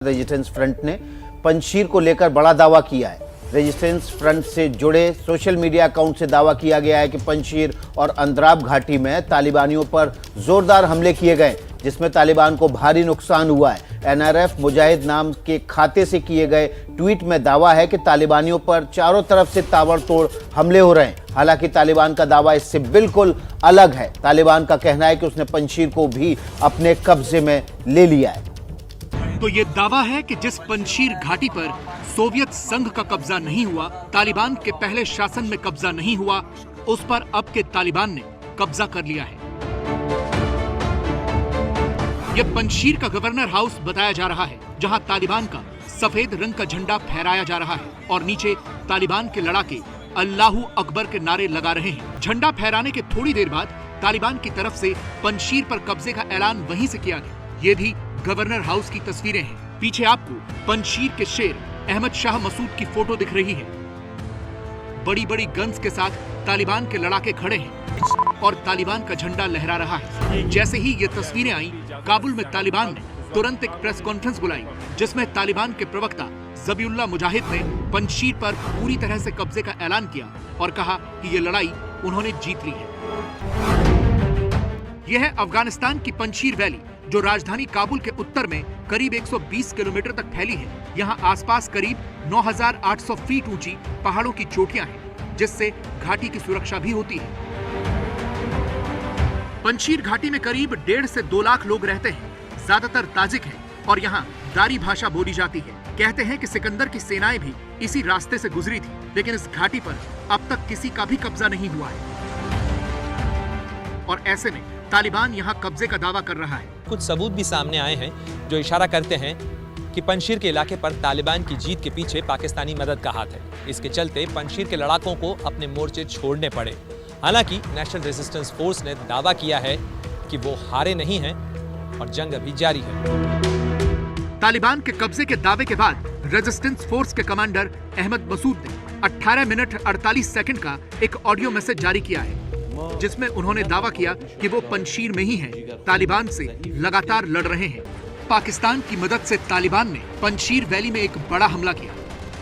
Resistance front ने पंजशीर को लेकर बड़ा दावा किया है। रेजिस्टेंस फ्रंट से जुड़े सोशल मीडिया अकाउंट से दावा किया गया है कि पंजशीर और अंद्राब घाटी में तालिबानियों पर जोरदार हमले किए गए, जिसमें तालिबान को भारी नुकसान हुआ है। एनआरएफ मुजाहिद नाम के खाते से किए गए ट्वीट में दावा है कि तालिबानियों पर चारों तरफ से ताबड़तोड़ हमले हो रहे हैं। हालांकि तालिबान का दावा इससे बिल्कुल अलग है। तालिबान का कहना है कि उसने पंजशीर को भी अपने कब्जे में ले लिया है। तो ये दावा है कि जिस पंजशीर घाटी पर सोवियत संघ का कब्जा नहीं हुआ, तालिबान के पहले शासन में कब्जा नहीं हुआ, उस पर अब के तालिबान ने कब्जा कर लिया है। यह पंजशीर का गवर्नर हाउस बताया जा रहा है, जहां तालिबान का सफेद रंग का झंडा फहराया जा रहा है और नीचे तालिबान के लड़ाके अल्लाहू अकबर के नारे लगा रहे हैं। झंडा फहराने के थोड़ी देर बाद तालिबान की तरफ से पंजशीर पर कब्जे का ऐलान वहीं से किया गया। ये भी गवर्नर हाउस की तस्वीरें हैं। पीछे आपको पंजशीर के शेर अहमद शाह मसूद की फोटो दिख रही है। बड़ी बड़ी गन्स के साथ तालिबान के लड़ाके खड़े हैं और तालिबान का झंडा लहरा रहा है। जैसे ही ये तस्वीरें आई, काबुल में तालिबान ने तुरंत एक प्रेस कॉन्फ्रेंस बुलाई, जिसमें तालिबान के प्रवक्ता ज़बीउल्लाह मुजाहिद ने पंजशीर पर पूरी तरह से कब्जे का ऐलान किया और कहा कि ये लड़ाई उन्होंने जीत ली है। यह है अफगानिस्तान की पंजशीर वैली, जो राजधानी काबुल के उत्तर में करीब 120 किलोमीटर तक फैली है। यहाँ आसपास करीब 9,800 फीट ऊंची पहाड़ों की चोटियां हैं, जिससे घाटी की सुरक्षा भी होती है। पंजशीर घाटी में करीब 1.5 से 2 लाख लोग रहते हैं। ज्यादातर ताजिक हैं और यहाँ दारी भाषा बोली जाती है। कहते हैं कि सिकंदर की सेनाएं भी इसी रास्ते से गुजरी थी, लेकिन इस घाटी पर अब तक किसी का भी कब्जा नहीं हुआ है और ऐसे में तालिबान यहाँ कब्जे का दावा कर रहा है। कुछ सबूत भी सामने आए हैं जो इशारा करते हैं कि पंजशीर के इलाके पर तालिबान की जीत के पीछे पाकिस्तानी मदद का हाथ है। इसके चलते पंजशीर के लड़ाकों को अपने मोर्चे छोड़ने पड़े। हालांकि नेशनल रेजिस्टेंस फोर्स ने दावा किया है कि वो हारे नहीं हैं और जंग अभी जारी है। तालिबान के कब्जे के दावे के बाद रेजिस्टेंस फोर्स के कमांडर अहमद मसूद ने 18 मिनट 48 सेकंड का एक ऑडियो मैसेज जारी किया है, जिसमें उन्होंने दावा किया कि वो पंजशीर में ही हैं, तालिबान से लगातार लड़ रहे हैं। पाकिस्तान की मदद से तालिबान ने पंजशीर वैली में एक बड़ा हमला किया।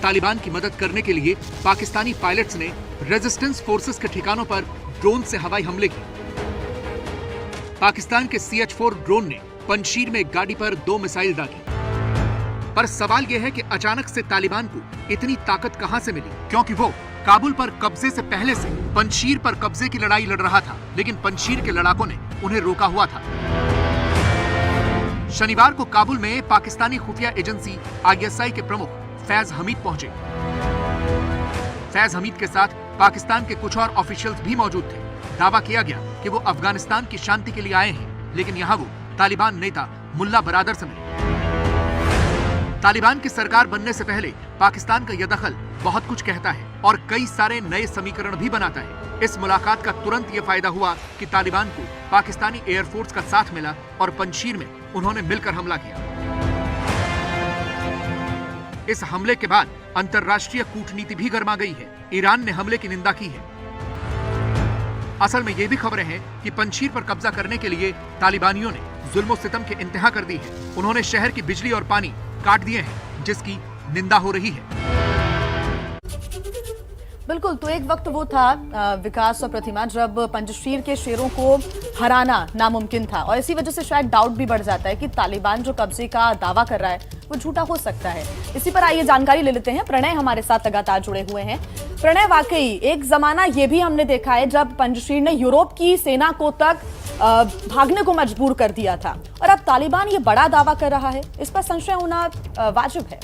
तालिबान की मदद करने के लिए पाकिस्तानी पायलट्स ने रेजिस्टेंस फोर्सेस के ठिकानों पर ड्रोन से हवाई हमले किए। पाकिस्तान के CH-4 ड्रोन ने पंजशीर में एक गाड़ी पर 2 मिसाइल दागी। पर सवाल यह है कि अचानक से तालिबान को इतनी ताकत कहां से मिली, क्योंकि वो काबुल पर कब्जे से पहले से पंजशीर पर कब्जे की लड़ाई लड़ रहा था, लेकिन पंजशीर के लड़ाकों ने उन्हें रोका हुआ था। शनिवार को काबुल में पाकिस्तानी खुफिया एजेंसी ISI के प्रमुख फैज हमीद पहुंचे। फैज हमीद के साथ पाकिस्तान के कुछ और ऑफिशियल्स भी मौजूद थे। दावा किया गया कि वो अफगानिस्तान की शांति के लिए आए हैं, लेकिन यहाँ वो तालिबान नेता मुल्ला बरादर से मिले। तालिबान की सरकार बनने से पहले पाकिस्तान का यह दखल बहुत कुछ कहता है और कई सारे नए समीकरण भी बनाता है। इस मुलाकात का तुरंत ये फायदा हुआ कि तालिबान को पाकिस्तानी एयरफोर्स का साथ मिला और पंजशीर में उन्होंने मिलकर हमला किया। इस हमले के बाद अंतर्राष्ट्रीय कूटनीति भी गर्मा गई है। ईरान ने हमले की निंदा की है। असल में ये भी खबरें हैं कि पंजशीर पर कब्जा करने के लिए तालिबानियों ने जुल्म और सितम की इंतहा कर दी है। उन्होंने शहर की बिजली और पानी काट दिए हैं, जिसकी निंदा हो रही है। बिल्कुल, तो एक वक्त वो था विकास और प्रतिमा, जब पंजशीर के शेरों को हराना नामुमकिन था और इसी वजह से शायद डाउट भी बढ़ जाता है कि तालिबान जो कब्जे का दावा कर रहा है वो झूठा हो सकता है। इसी पर आइए जानकारी ले लेते हैं। प्रणय हमारे साथ लगातार जुड़े हुए हैं। प्रणय, वाकई एक जमाना ये भी हमने देखा है जब पंजशीर ने यूरोप की सेना को तक भागने को मजबूर कर दिया था और अब तालिबान ये बड़ा दावा कर रहा है। इस पर संशय होना वाजिब है।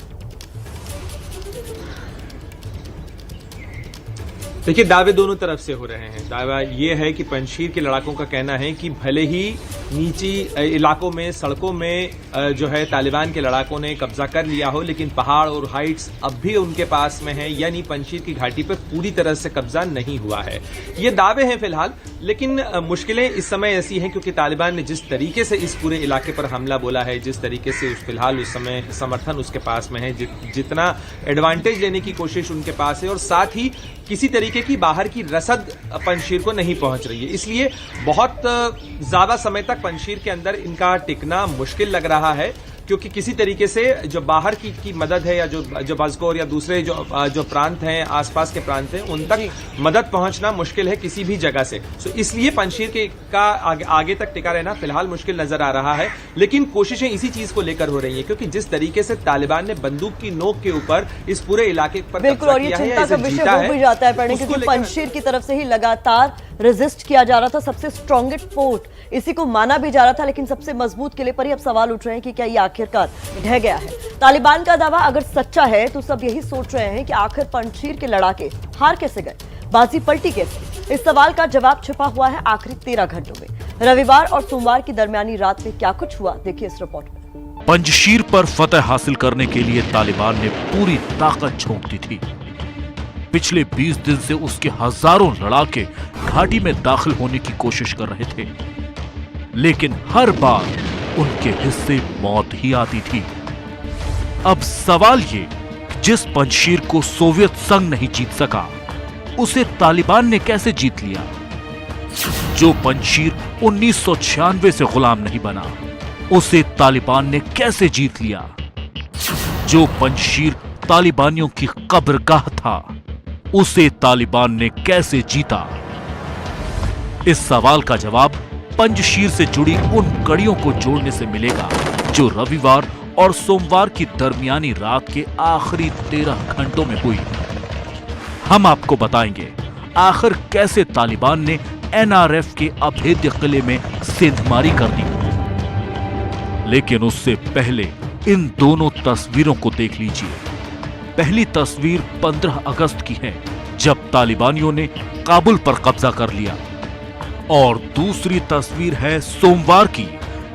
देखिए, दावे दोनों तरफ से हो रहे हैं। दावा ये है कि पंजशीर के लड़ाकों का कहना है कि भले ही निजी इलाकों में, सड़कों में जो है तालिबान के लड़ाकों ने कब्जा कर लिया हो, लेकिन पहाड़ और हाइट्स अब भी उनके पास में है, यानी पंजशीर की घाटी पर पूरी तरह से कब्जा नहीं हुआ है। ये दावे हैं फिलहाल, लेकिन मुश्किलें इस समय ऐसी हैं क्योंकि तालिबान ने जिस तरीके से इस पूरे इलाके पर हमला बोला है, जिस तरीके से फिलहाल उस समय समर्थन उसके पास में है, जितना एडवांटेज लेने की कोशिश उनके पास है, और साथ ही किसी तरीके की बाहर की रसद पंजशीर को नहीं पहुंच रही है। इसलिए बहुत ज्यादा समय तक पंजशीर के अंदर इनका टिकना मुश्किल लग रहा है। क्योंकि किसी तरीके से जो बाहर की मदद है या जो बाज़कोर या दूसरे जो प्रांत हैं, आसपास के प्रांत हैं, उन तक मदद पहुंचना मुश्किल है किसी भी जगह से। सो इसलिए पंजशीर का आगे तक टिका रहना फिलहाल मुश्किल नजर आ रहा है, लेकिन कोशिशें इसी चीज को लेकर हो रही है, क्योंकि जिस तरीके से तालिबान ने बंदूक की नोक के ऊपर इस पूरे इलाके पर बिल्कुल, और ये चिंता का विषय हो भी जाता है पढ़ने, क्योंकि पंजशीर की तरफ से ही लगातार रेजिस्ट किया जा रहा था, सबसे स्ट्रॉन्गेस्ट फोर्ट इसी को माना भी जा रहा था, लेकिन सबसे मजबूत किले पर ही अब सवाल उठ रहे हैं कि क्या ये आखिरकार ढह गया है। तालिबान का दावा अगर सच्चा है तो सब यही सोच रहे हैं कि आखिर पंजशीर के लड़ाके हार कैसे गए, बाजी पलटी कैसे। इस सवाल का जवाब छिपा हुआ है आखिरी 13 घंटों में। रविवार और सोमवार की दरमियानी रात में क्या कुछ हुआ, देखिए इस रिपोर्ट में। पंजशीर पर फतह हासिल करने के लिए तालिबान ने पूरी ताकत झोंक दी थी। पिछले 20 दिन से उसके हजारों लड़ाके घाटी में दाखिल होने की कोशिश कर रहे थे, लेकिन हर बार उनके हिस्से मौत ही आती थी। अब सवाल ये, जिस पंजशीर को सोवियत संघ नहीं जीत सका, उसे तालिबान ने कैसे जीत लिया? जो पंजशीर 1996 से गुलाम नहीं बना, उसे तालिबान ने कैसे जीत लिया? जो पंजशीर तालिबानियों की कब्रगाह था, उसे तालिबान ने कैसे जीता? इस सवाल का जवाब पंजशीर से जुड़ी उन कड़ियों को जोड़ने से मिलेगा जो रविवार और सोमवार की दरमियानी रात के आखिरी 13 घंटों में हुई। हम आपको बताएंगे आखिर कैसे तालिबान ने एनआरएफ के अभेद्य किले में सेंधमारी कर दी। लेकिन उससे पहले इन दोनों तस्वीरों को देख लीजिए। पहली तस्वीर 15 अगस्त की है, जब तालिबानियों ने काबुल पर कब्जा कर लिया, और दूसरी तस्वीर है सोमवार की,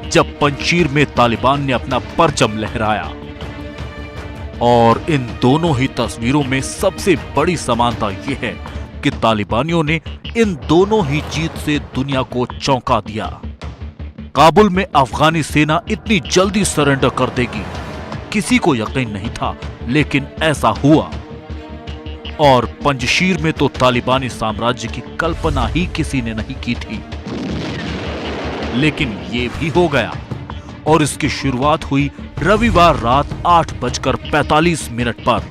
जब पंजशीर में तालिबान ने अपना परचम लहराया। और इन दोनों ही तस्वीरों में सबसे बड़ी समानता यह है कि तालिबानियों ने इन दोनों ही जीत से दुनिया को चौंका दिया। काबुल में अफगानी सेना इतनी जल्दी सरेंडर कर देगी, किसी को यकीन नहीं था, लेकिन ऐसा हुआ। और पंजशीर में तो तालिबानी साम्राज्य की कल्पना ही किसी ने नहीं की थी, लेकिन ये भी हो गया। और इसकी शुरुआत हुई रविवार रात 8:45 पर।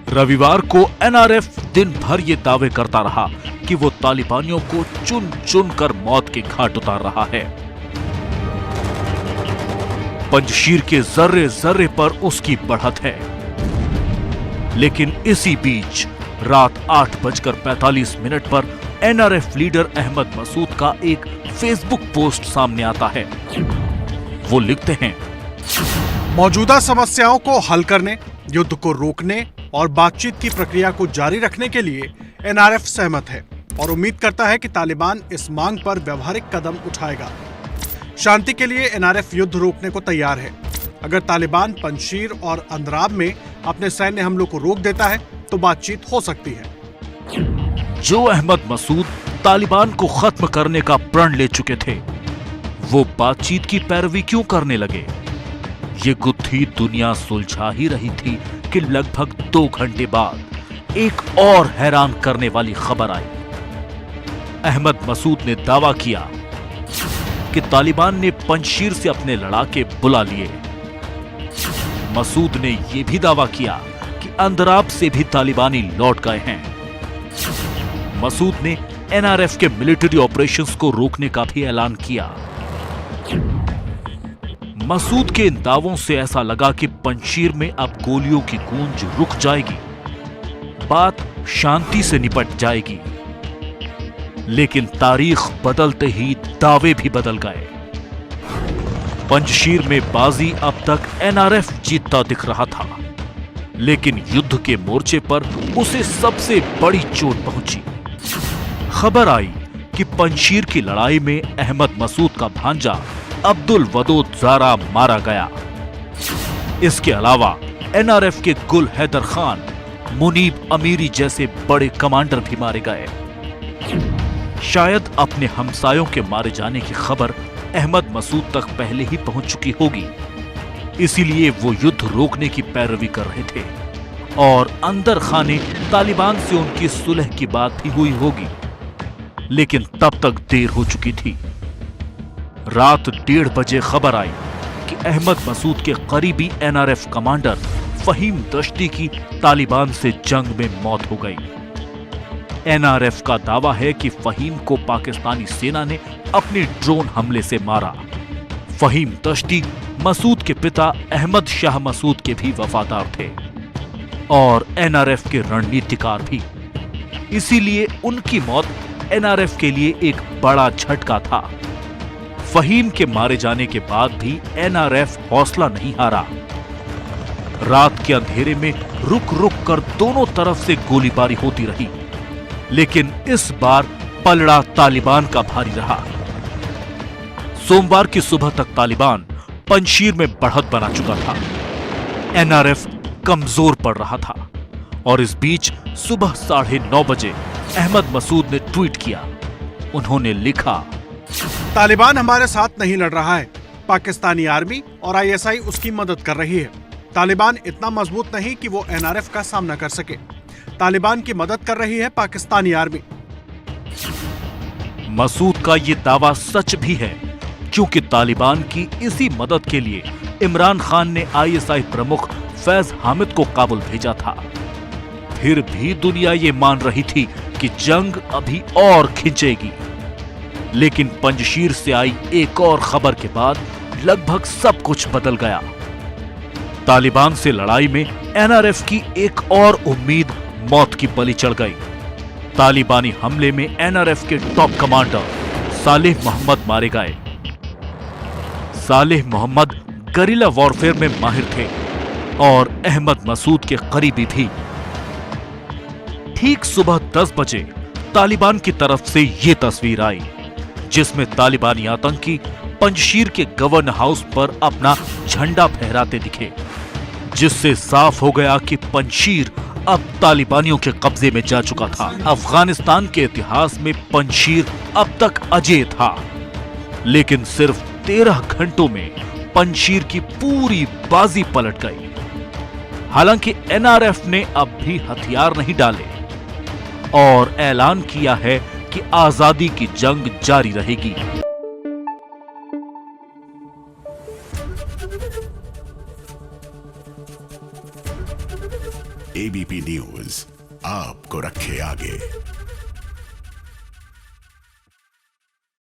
रविवार को एनआरएफ दिन भर ये दावे करता रहा कि वो तालिबानियों को चुन चुन कर मौत के घाट उतार रहा है। पंजशीर के जर्रे जर्रे पर उसकी बढ़त है। लेकिन इसी बीच रात 8:45 पर एनआरएफ लीडर अहमद मसूद का एक फेसबुक पोस्ट सामने आता है। वो लिखते हैं, मौजूदा समस्याओं को हल करने, युद्ध को रोकने और बातचीत की प्रक्रिया को जारी रखने के लिए एनआरएफ सहमत है और उम्मीद करता है कि तालिबान इस मांग पर व्यवहारिक कदम उठाएगा। शांति के लिए एनआरएफ युद्ध रोकने को तैयार है। अगर तालिबान पंजशीर और अंद्राब में अपने सैन्य हमलों को रोक देता है तो बातचीत हो सकती है। जो अहमद मसूद तालिबान को खत्म करने का प्रण ले चुके थे, वो बातचीत की पैरवी क्यों करने लगे? ये गुत्थी दुनिया सुलझा ही रही थी कि लगभग 2 घंटे बाद एक और हैरान करने वाली खबर आई। अहमद मसूद ने दावा किया कि तालिबान ने पंजशीर से अपने लड़ाके बुला लिए। मसूद ने यह भी दावा किया कि अंद्राब से भी तालिबानी लौट गए हैं। मसूद ने एनआरएफ के मिलिट्री ऑपरेशंस को रोकने का भी ऐलान किया। मसूद के इन दावों से ऐसा लगा कि पंजशीर में अब गोलियों की गूंज रुक जाएगी, बात शांति से निपट जाएगी। लेकिन तारीख बदलते ही दावे भी बदल गए। पंजशीर में बाजी अब तक एनआरएफ जीतता दिख रहा था, लेकिन युद्ध के मोर्चे पर उसे सबसे बड़ी चोट पहुंची। खबर आई कि पंजशीर की लड़ाई में अहमद मसूद का भांजा अब्दुल वदूद ज़ारा मारा गया। इसके अलावा एनआरएफ के गुल हैदर खान, मुनीब अमीरी जैसे बड़े कमांडर भी मारे गए। शायद अपने हमसायों के मारे जाने की खबर अहमद मसूद तक पहले ही पहुंच चुकी होगी, इसीलिए वो युद्ध रोकने की पैरवी कर रहे थे और अंदर खाने तालिबान से उनकी सुलह की बात भी हुई होगी। लेकिन तब तक देर हो चुकी थी। रात 1:30 बजे खबर आई कि अहमद मसूद के करीबी एनआरएफ कमांडर फहीम दश्ती की तालिबान से जंग में मौत हो गई। एनआरएफ का दावा है कि फहीम को पाकिस्तानी सेना ने अपने ड्रोन हमले से मारा। फहीम दश्ती मसूद के पिता अहमद शाह मसूद के भी वफादार थे और एनआरएफ के रणनीतिकार भी। इसीलिए उनकी मौत एनआरएफ के लिए एक बड़ा झटका था। फहीम के मारे जाने के बाद भी एनआरएफ हौसला नहीं हारा। रात के अंधेरे में रुक रुक कर दोनों तरफ से गोलीबारी होती रही, लेकिन इस बार पलड़ा तालिबान का भारी रहा। सोमवार की सुबह तक तालिबान पंजशीर में बढ़त बना चुका था। एनआरएफ कमजोर पड़ रहा था और इस बीच सुबह 9:30 बजे अहमद मसूद ने ट्वीट किया। उन्होंने लिखा, तालिबान हमारे साथ नहीं लड़ रहा है, पाकिस्तानी आर्मी और आईएसआई उसकी मदद कर रही है। तालिबान इतना मजबूत नहीं कि वो एनआरएफ का सामना कर सके। तालिबान की मदद कर रही है पाकिस्तानी आर्मी। मसूद का ये दावा सच भी है, क्योंकि तालिबान की इसी मदद के लिए इमरान खान ने आईएसआई प्रमुख फैज हामिद को काबुल भेजा था। फिर भी दुनिया ये मान रही थी कि जंग अभी और खिंचेगी, लेकिन पंजशीर से आई एक और खबर के बाद लगभग सब कुछ बदल गया। तालिबान से लड़ाई में एनआरएफ की एक और उम्मीद मौत की बलि चढ़ गई। तालिबानी हमले में एनआरएफ के टॉप कमांडर सालेह मोहम्मद मारे गए। सालेह मोहम्मद गरिला वॉरफेयर में माहिर थे और अहमद मसूद के करीबी भी। ठीक सुबह 10 बजे तालिबान की तरफ से ये तस्वीर आई, जिसमें तालिबानी आतंकी पंजशीर के गवर्नर हाउस पर अपना झंडा फहराते दिखे, जिससे साफ हो गया कि पंजशीर अब तालिबानियों के कब्जे में जा चुका था। अफगानिस्तान के इतिहास में पंजशीर अब तक अजेय था, लेकिन सिर्फ 13 घंटों में पंजशीर की पूरी बाजी पलट गई। हालांकि एनआरएफ ने अब भी हथियार नहीं डाले और ऐलान किया है कि आजादी की जंग जारी रहेगी। एबीपी न्यूज आपको रखे आगे।